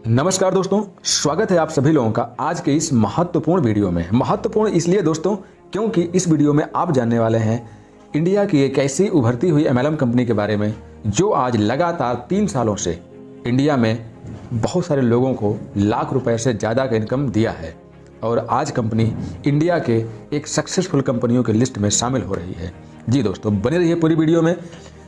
नमस्कार दोस्तों, स्वागत है आप सभी लोगों का आज के इस महत्वपूर्ण वीडियो में। महत्वपूर्ण इसलिए दोस्तों क्योंकि इस वीडियो में आप जानने वाले हैं इंडिया की एक ऐसी उभरती हुई MLM कंपनी के बारे में जो आज लगातार 3 सालों से इंडिया में बहुत सारे लोगों को लाख रुपए से ज़्यादा का इनकम दिया है और आज कंपनी इंडिया के एक सक्सेसफुल कंपनियों के लिस्ट में शामिल हो रही है। जी दोस्तों, बने रहिए पूरी वीडियो में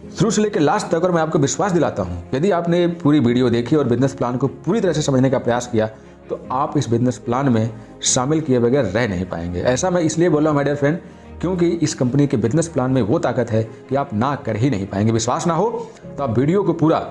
शुरू से लेकर लास्ट तक। और मैं आपको विश्वास दिलाता हूं, यदि आपने पूरी वीडियो देखी और बिजनेस प्लान को पूरी तरह से समझने का प्रयास किया तो आप इस बिजनेस प्लान में शामिल किए बगैर रह नहीं पाएंगे। ऐसा मैं इसलिए बोल रहा हूं माय डियर फ्रेंड, क्योंकि इस कंपनी के बिजनेस प्लान में वो ताकत है कि आप ना कर ही नहीं पाएंगे। विश्वास ना हो तो आप वीडियो को पूरा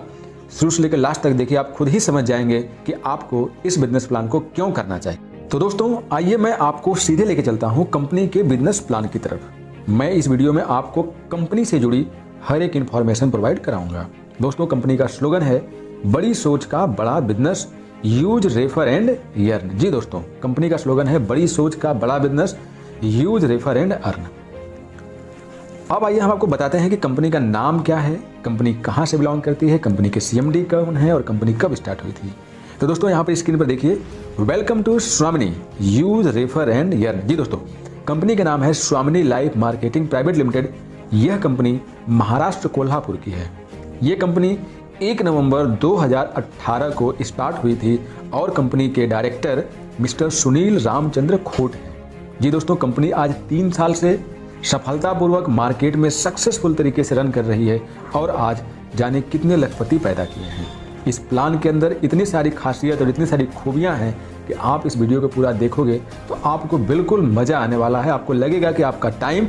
शुरू से लेकर लास्ट तक देखिए, आप खुद ही समझ जाएंगे कि आपको इस बिजनेस प्लान को क्यों करना चाहिए। तो दोस्तों आइए मैं आपको सीधे लेके चलता हूँ कंपनी के बिजनेस प्लान की तरफ। मैं इस वीडियो में आपको कंपनी से जुड़ी हर एक इंफॉर्मेशन प्रोवाइड कराऊंगा। दोस्तों कंपनी का स्लोगन है बड़ी सोच का बड़ा business, use refer and earn. जी दोस्तों, कंपनी का स्लोगन है बड़ी सोच का बड़ा business, use refer and earn. अब आइए हम आपको बताते हैं कि कंपनी का नाम क्या है, कंपनी कहां से बिलोंग करती है, कंपनी के CMD कौन है और कंपनी कब स्टार्ट हुई थी। तो दोस्तों यहाँ पर स्क्रीन पर देखिए, वेलकम टू स्वामिनी यूज रेफर एंड अर्न। जी दोस्तों, कंपनी का नाम है स्वामिनी लाइफ मार्केटिंग प्राइवेट लिमिटेड। यह कंपनी महाराष्ट्र कोल्हापुर की है। यह कंपनी 1 नवंबर 2018 को स्टार्ट हुई थी और कंपनी के डायरेक्टर मिस्टर सुनील रामचंद्र खोट हैं। जी दोस्तों, कंपनी आज 3 साल से सफलतापूर्वक मार्केट में सक्सेसफुल तरीके से रन कर रही है और आज जाने कितने लखपति पैदा किए हैं। इस प्लान के अंदर इतनी सारी खासियत और इतनी सारी खूबियां हैं कि आप इस वीडियो को पूरा देखोगे तो आपको बिल्कुल मजा आने वाला है। आपको लगेगा कि आपका टाइम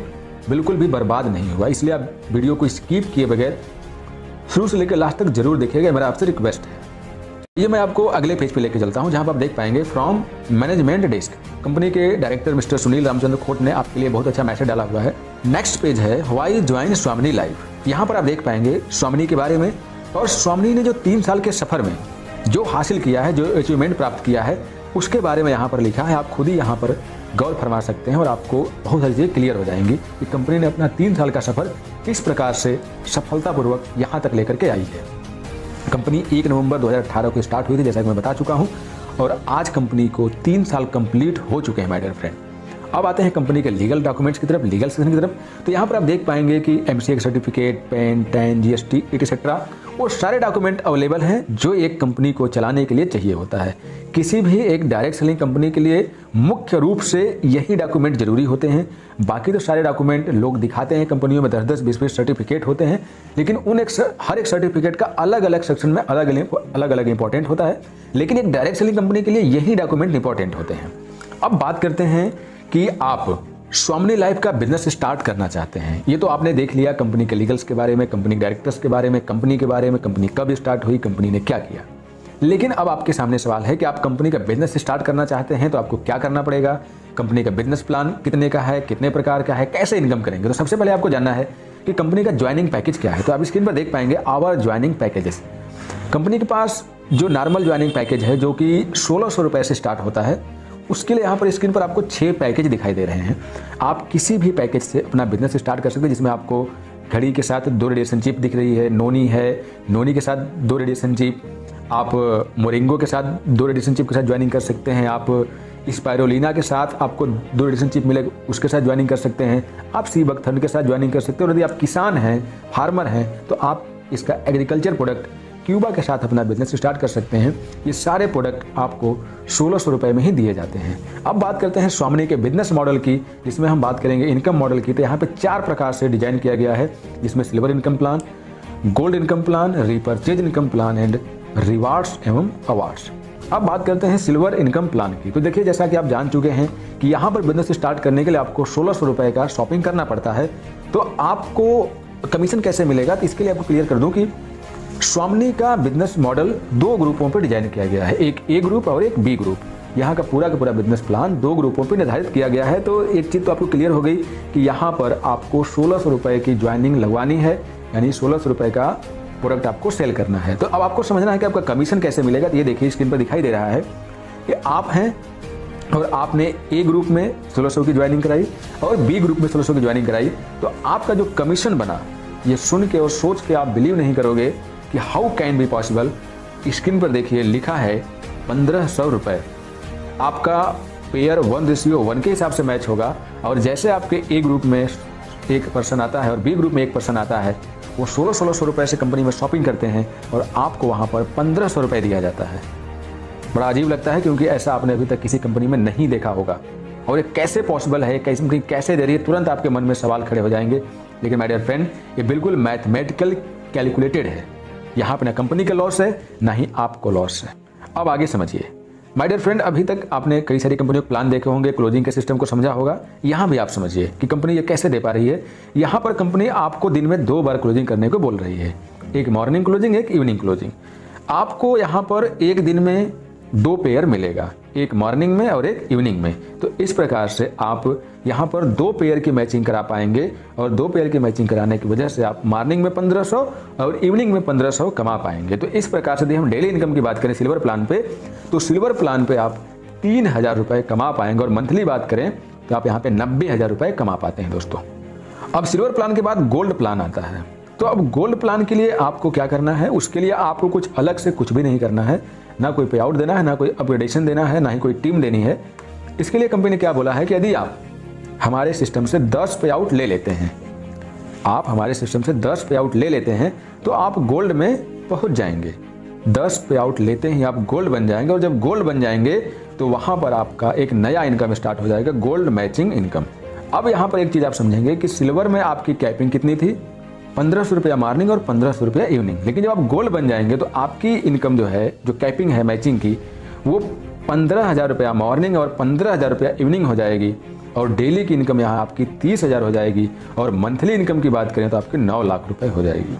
बिल्कुल भी बर्बाद नहीं हुआ, इसलिए आप वीडियो को स्किप किए बगैर शुरू से लेकर लास्ट तक जरूर देखिएगा, मेरा आपसे रिक्वेस्ट है। ये मैं आपको अगले पेज पे लेके चलता हूं जहां पर आप देख पाएंगे फ्रॉम मैनेजमेंट डेस्क। कंपनी के डायरेक्टर मिस्टर सुनील रामचंद्र खोट ने आपके लिए बहुत अच्छा मैसेज डाला हुआ है। नेक्स्ट पेज है व्हाई ज्वाइन स्वामिनी लाइफ। यहाँ पर आप देख पाएंगे स्वामिनी के बारे में और स्वामिनी ने जो 3 साल के सफर में जो हासिल किया है, जो अचीवमेंट प्राप्त किया है, उसके बारे में यहाँ पर लिखा है। आप खुद ही यहाँ पर गौर फरमा सकते हैं और आपको बहुत सारी चीज़ें क्लियर हो जाएंगी कि कंपनी ने अपना 3 साल का सफर किस प्रकार से सफलतापूर्वक यहाँ तक लेकर के आई है। कंपनी 1 नवंबर 2018 को स्टार्ट हुई थी, जैसा कि मैं बता चुका हूँ, और आज कंपनी को 3 साल कंप्लीट हो चुके हैं माय डियर फ्रेंड। अब आते हैं कंपनी के लीगल डॉक्यूमेंट्स की तरफ, लीगल सेक्शन की तरफ। तो यहाँ पर आप देख पाएंगे कि MCA certificate, pan, tan, GST etcetera वो सारे डॉक्यूमेंट अवेलेबल हैं जो एक कंपनी को चलाने के लिए चाहिए होता है। किसी भी एक डायरेक्ट सेलिंग कंपनी के लिए मुख्य रूप से यही डॉक्यूमेंट जरूरी होते हैं। बाकी तो सारे डॉक्यूमेंट लोग दिखाते हैं, कंपनियों में 10-10, 20-20 सर्टिफिकेट होते हैं, लेकिन हर एक सर्टिफिकेट का अलग अलग सेक्शन में अलग अलग इंपॉर्टेंट होता है, लेकिन एक डायरेक्ट सेलिंग कंपनी के लिए यही डॉक्यूमेंट इंपॉर्टेंट होते हैं। अब बात करते हैं कि आप स्वामिनी लाइफ का बिजनेस स्टार्ट करना चाहते हैं। ये तो आपने देख लिया कंपनी के लीगल्स के बारे में, कंपनी डायरेक्टर्स के बारे में, कंपनी के बारे में, कंपनी कब स्टार्ट हुई, कंपनी ने क्या किया। लेकिन अब आपके सामने सवाल है कि आप कंपनी का बिजनेस स्टार्ट करना चाहते हैं तो आपको क्या करना पड़ेगा, कंपनी का बिजनेस प्लान कितने का है, कितने प्रकार का है, कैसे इनकम करेंगे। तो सबसे पहले आपको जानना है कि कंपनी का ज्वाइनिंग पैकेज क्या है। तो आप स्क्रीन पर देख पाएंगे आवर ज्वाइनिंग पैकेजेस। कंपनी के पास जो नॉर्मल ज्वाइनिंग पैकेज है जो कि 1600 रुपए से स्टार्ट होता है, उसके लिए यहाँ पर स्क्रीन पर आपको 6 पैकेज दिखाई दे रहे हैं। आप किसी भी पैकेज से अपना बिजनेस स्टार्ट कर सकते हैं, जिसमें आपको घड़ी के साथ 2 रेडिएशन चिप दिख रही है, नोनी है, नोनी के साथ 2 रेडिएशन चिप, आप मोरिंगो के साथ 2 रेडिएशन चिप के साथ ज्वाइनिंग कर सकते हैं, आप स्पायरोलिना के साथ आपको 2 रेडिएशन चिप मिले उसके साथ ज्वाइनिंग कर सकते हैं, आप सी बकथर्न के साथ ज्वाइनिंग कर सकते हैं। और यदि आप किसान हैं, फार्मर हैं, तो आप इसका एग्रीकल्चर प्रोडक्ट क्यूबा के साथ अपना बिजनेस स्टार्ट कर सकते हैं। ये सारे प्रोडक्ट आपको 1600 रुपए में ही दिए जाते हैं। अब बात करते हैं स्वामिनी के बिजनेस मॉडल की, जिसमें हम बात करेंगे इनकम मॉडल की। तो यहाँ पे 4 प्रकार से डिजाइन किया गया है, जिसमें silver income plan, gold income plan, repurchase income plan and rewards एवं अवार्ड्स। अब बात करते हैं सिल्वर इनकम प्लान की। तो देखिए, जैसा कि आप जान चुके हैं कि यहाँ पर बिजनेस स्टार्ट करने के लिए आपको 1600 रुपए का शॉपिंग करना पड़ता है। तो आपको कमीशन कैसे मिलेगा, तो इसके लिए आपको क्लियर कर दूं कि स्वामिनी का बिजनेस मॉडल 2 ग्रुपों पर डिजाइन किया गया है, एक A ग्रुप और एक B ग्रुप। यहाँ का पूरा बिजनेस प्लान 2 ग्रुपों पर निर्धारित किया गया है। तो एक चीज तो आपको क्लियर हो गई कि यहाँ पर आपको 1600 रुपए की ज्वाइनिंग लगवानी है, यानी 1600 रुपए का प्रोडक्ट आपको सेल करना है। तो अब आपको समझना है कि आपका कमीशन कैसे मिलेगा। तो ये देखिए स्क्रीन पर दिखाई दे रहा है कि आप हैं और आपने A ग्रुप में 1600 की ज्वाइनिंग कराई और B ग्रुप में 1600 की ज्वाइनिंग कराई, तो आपका जो कमीशन बना, ये सुन के और सोच के आप बिलीव नहीं करोगे कि how can be possible. Screen पर देखिए लिखा है 1500 रुपये आपका पेयर 1:1 के हिसाब से मैच होगा। और जैसे आपके ए ग्रुप में एक पर्सन आता है और बी ग्रुप में एक पर्सन आता है, वो 1600 रुपये से कंपनी में शॉपिंग करते हैं और आपको वहाँ पर 1500 रुपये दिया जाता है। बड़ा अजीब लगता है, क्योंकि ऐसा आपने अभी तक किसी कंपनी में नहीं देखा होगा। और ये कैसे पॉसिबल है, कंपनी कैसे दे रही है, तुरंत आपके मन में सवाल खड़े हो जाएंगे। लेकिन माय डियर फ्रेंड, ये बिल्कुल मैथमेटिकल कैलकुलेटेड है। यहाँ पर ना कंपनी का लॉस है, ना ही आपको लॉस है। अब आगे समझिए माय डियर फ्रेंड, अभी तक आपने कई सारी कंपनियों के प्लान देखे होंगे, क्लोजिंग के सिस्टम को समझा होगा। यहाँ भी आप समझिए कि कंपनी ये कैसे दे पा रही है। यहाँ पर कंपनी आपको दिन में 2 बार क्लोजिंग करने को बोल रही है, एक मॉर्निंग क्लोजिंग, एक इवनिंग क्लोजिंग। आपको यहाँ पर एक दिन में 2 पेयर मिलेगा, एक मॉर्निंग में और एक इवनिंग में। तो इस प्रकार से आप यहाँ पर 2 पेयर की मैचिंग करा पाएंगे, और 2 पेयर की मैचिंग कराने की वजह से आप मॉर्निंग में 1500 और इवनिंग में 1500 कमा पाएंगे। तो इस प्रकार से यदि हम डेली इनकम की बात करें सिल्वर प्लान पे, तो सिल्वर प्लान पे आप 3000 रुपये कमा पाएंगे, और मंथली बात करें तो आप यहाँ पे 90,000 रुपये कमा पाते हैं दोस्तों। अब सिल्वर प्लान के बाद गोल्ड प्लान आता है। तो अब गोल्ड प्लान के लिए आपको क्या करना है, उसके लिए आपको कुछ अलग से कुछ भी नहीं करना है, ना कोई पे आउट देना है, ना कोई अपग्रेडेशन देना है, ना ही कोई टीम देनी है। इसके लिए कंपनी ने क्या बोला है कि यदि आप हमारे सिस्टम से 10 पे आउट ले लेते हैं, आप हमारे सिस्टम से 10 पे आउट ले लेते हैं, तो आप गोल्ड में पहुंच जाएंगे। 10 पे आउट लेते ही आप गोल्ड बन जाएंगे, और जब गोल्ड बन जाएंगे तो वहां पर आपका एक नया इनकम स्टार्ट हो जाएगा, गोल्ड मैचिंग इनकम। अब यहाँ पर एक चीज आप समझेंगे कि सिल्वर में आपकी कैपिंग कितनी थी, 1500 रुपया मॉर्निंग और 1500 रुपया इवनिंग। लेकिन जब आप गोल्ड बन जाएंगे तो आपकी इनकम जो है, जो कैपिंग है मैचिंग की, वो 15,000 रुपया मॉर्निंग और 15,000 रुपया इवनिंग हो जाएगी, और डेली की इनकम यहाँ आपकी 30,000 हो जाएगी, और मंथली इनकम की बात करें तो आपकी 9 लाख रुपए हो जाएगी।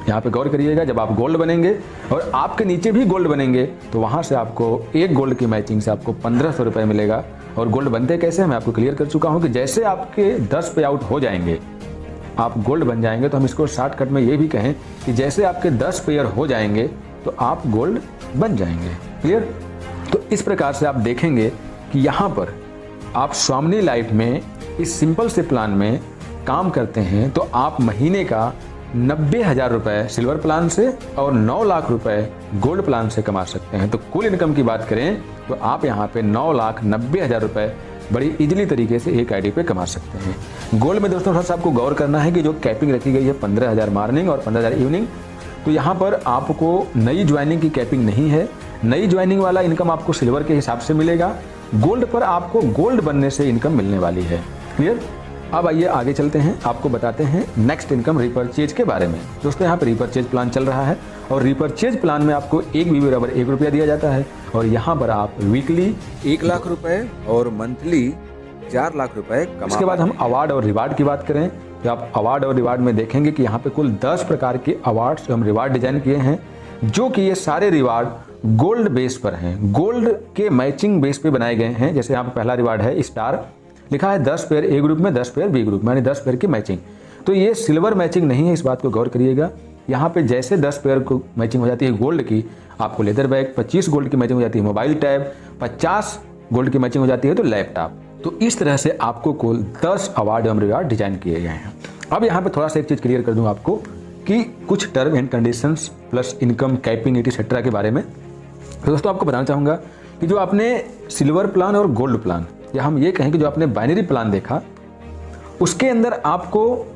यहाँ पे गौर करिएगा, जब आप गोल्ड बनेंगे और आपके नीचे भी गोल्ड बनेंगे, तो वहाँ से आपको एक गोल्ड की मैचिंग से आपको 1500 रुपये मिलेगा। और गोल्ड बनते कैसे, मैं आपको क्लियर कर चुका हूँ कि जैसे आपके 10 पे आउट हो जाएंगे आप गोल्ड बन जाएंगे। तो हम इसको शॉर्टकट में ये भी कहें कि जैसे आपके 10 पेयर हो जाएंगे तो आप गोल्ड बन जाएंगे। क्लियर? तो इस प्रकार से आप देखेंगे कि यहाँ पर आप स्वामिनी लाइफ में इस सिंपल से प्लान में काम करते हैं, तो आप महीने का 90,000 रुपये सिल्वर प्लान से और 9 लाख रुपए गोल्ड प्लान से कमा सकते हैं। तो कुल इनकम की बात करें तो आप यहाँ पे 9,90,000 रुपये बड़ी इजीली तरीके से एक आईडी पे कमा सकते हैं। गोल्ड में दोस्तों थोड़ा सा आपको गौर करना है कि जो कैपिंग रखी गई है 15,000 मॉर्निंग और 15,000 इवनिंग, तो यहाँ पर आपको नई ज्वाइनिंग की कैपिंग नहीं है। नई ज्वाइनिंग वाला इनकम आपको सिल्वर के हिसाब से मिलेगा। गोल्ड पर आपको गोल्ड बनने से इनकम मिलने वाली है। क्लियर? अब आइए आगे चलते हैं, आपको बताते हैं नेक्स्ट इनकम रिपर्चेज के बारे में। दोस्तों यहाँ पर रिपर्चेज प्लान चल रहा है, और रिपर्चेज प्लान में आपको एक बीवी बराबर 1 रुपया दिया जाता है, और यहाँ पर आप वीकली 1 लाख रुपए और मंथली 4 लाख रुपए कमा। इसके बाद हम अवार्ड और रिवार्ड की बात करें तो आप अवार्ड और रिवार्ड में देखेंगे कि यहाँ पे कुल 10 प्रकार के अवार्ड्स हम रिवार्ड डिजाइन किए हैं, जो कि ये सारे रिवार्ड गोल्ड बेस पर हैं, गोल्ड के मैचिंग बेस पे बनाए गए हैं। जैसे यहाँ पे पहला रिवार्ड है स्टार, लिखा है 10 पेयर ए ग्रुप में, 10 पेयर बी ग्रुप में, यानी 10 पेयर की मैचिंग। तो ये सिल्वर मैचिंग नहीं है, इस बात को गौर करिएगा। यहाँ पे जैसे 10 पेयर को मैचिंग हो जाती है गोल्ड की, आपको लेदर बैग, 25 गोल्ड की मैचिंग हो जाती है मोबाइल टैब, 50 गोल्ड की मैचिंग हो जाती है तो लैपटॉप। तो इस तरह से आपको कुल 10 अवार्ड एवं रिवार्ड डिजाइन किए गए हैं। अब यहाँ पे थोड़ा सा एक चीज क्लियर कर दूं आपको कि कुछ term and conditions plus income capping etcetera के बारे में। तो दोस्तों आपको बताना चाहूँगा कि जो आपने सिल्वर प्लान और गोल्ड प्लान, या हम ये कहें कि जो आपने बाइनरी प्लान देखा, उसके अंदर आपको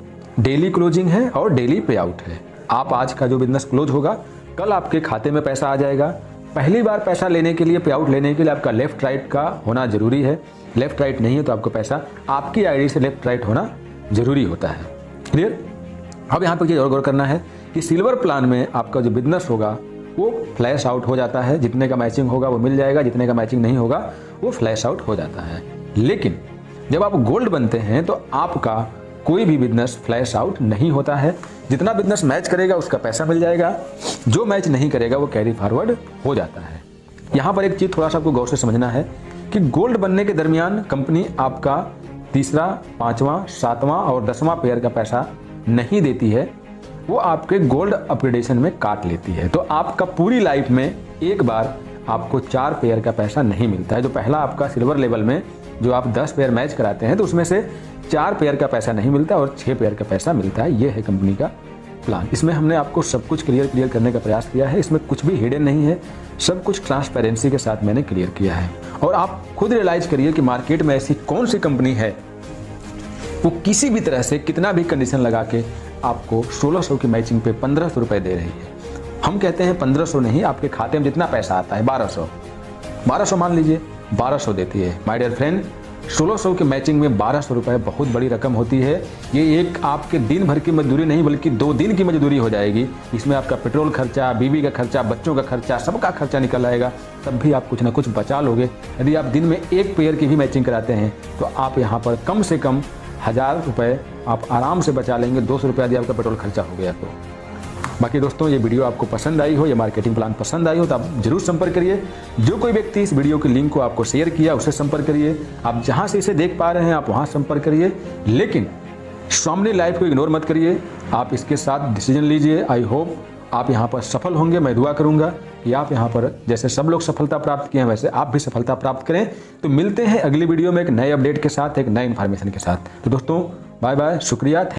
डेली क्लोजिंग है और डेली पे आउट है। आप आज का जो बिजनेस क्लोज होगा, कल आपके खाते में पैसा आ जाएगा। पहली बार पैसा लेने के लिए, पे आउट लेने के लिए आपका लेफ्ट राइट का होना जरूरी है। लेफ्ट राइट नहीं है तो आपको पैसा आपकी आईडी से लेफ्ट राइट होना जरूरी होता है। क्लियर? अब यहाँ पर ये और गौर करना है कि सिल्वर प्लान में आपका जो बिजनेस होगा वो फ्लैश आउट हो जाता है, जितने का मैचिंग होगा वो मिल जाएगा, जितने का मैचिंग नहीं होगा वो फ्लैश आउट हो जाता है। लेकिन जब आप गोल्ड बनते हैं तो आपका कोई भी बिजनेस फ्लैश आउट नहीं होता है। जितना बिजनेस मैच करेगा उसका पैसा मिल जाएगा, जो मैच नहीं करेगा वो कैरी फॉरवर्ड हो जाता है। यहाँ पर एक चीज थोड़ा सा आपको गौर से समझना है कि गोल्ड बनने के दरमियान कंपनी आपका तीसरा, 5वां, 7वां और 10वां पेयर का पैसा नहीं देती है, वो आपके गोल्ड अपग्रेडेशन में काट लेती है। तो आपका पूरी लाइफ में एक बार आपको 4 पेयर का पैसा नहीं मिलता है। जो पहला आपका सिल्वर लेवल में जो आप 10 पेयर मैच कराते हैं तो उसमें से 4 पेयर का पैसा नहीं मिलता और 6 पेयर का पैसा मिलता है। ये है कंपनी का प्लान, इसमें हमने आपको सब कुछ क्लियर करने का प्रयास किया है। इसमें कुछ भी हिडन नहीं है, सब कुछ ट्रांसपेरेंसी के साथ मैंने क्लियर किया है। और आप खुद रियलाइज करिए कि मार्केट में ऐसी कौन सी कंपनी है वो किसी भी तरह से कितना भी कंडीशन लगा के आपको 1600 की मैचिंग पे 1500 रुपये दे रही है। हम कहते हैं 1500 नहीं, आपके खाते में जितना पैसा आता है 1200 मान लीजिए, 1200 देती है। माय डियर फ्रेंड, 1600 के मैचिंग में 1200 रुपये बहुत बड़ी रकम होती है। ये एक आपके दिन भर की मजदूरी नहीं बल्कि 2 दिन की मजदूरी हो जाएगी। इसमें आपका पेट्रोल खर्चा, बीवी का खर्चा, बच्चों का खर्चा, सबका खर्चा निकल आएगा, तब भी आप कुछ ना कुछ बचा लोगे। यदि आप दिन में एक पेयर की भी मैचिंग कराते हैं तो आप यहाँ पर कम से कम 1000 रुपये आप आराम से बचा लेंगे। 200 रुपये यदि आपका पेट्रोल खर्चा हो गया तो। बाकी दोस्तों, ये वीडियो आपको पसंद आई हो, ये मार्केटिंग प्लान पसंद आई हो तो आप जरूर संपर्क करिए। जो कोई व्यक्ति इस वीडियो के लिंक को आपको शेयर किया उससे संपर्क करिए। आप जहां से इसे देख पा रहे हैं आप वहां संपर्क करिए, लेकिन स्वामी लाइफ को इग्नोर मत करिए। आप इसके साथ डिसीजन लीजिए। आई होप आप यहाँ पर सफल होंगे। मैं दुआ करूंगा कि आप यहाँ पर जैसे सब लोग सफलता प्राप्त किए हैं वैसे आप भी सफलता प्राप्त करें। तो मिलते हैं अगली वीडियो में एक नए अपडेट के साथ, एक नए इन्फॉर्मेशन के साथ। तो दोस्तों, बाय बाय, शुक्रिया।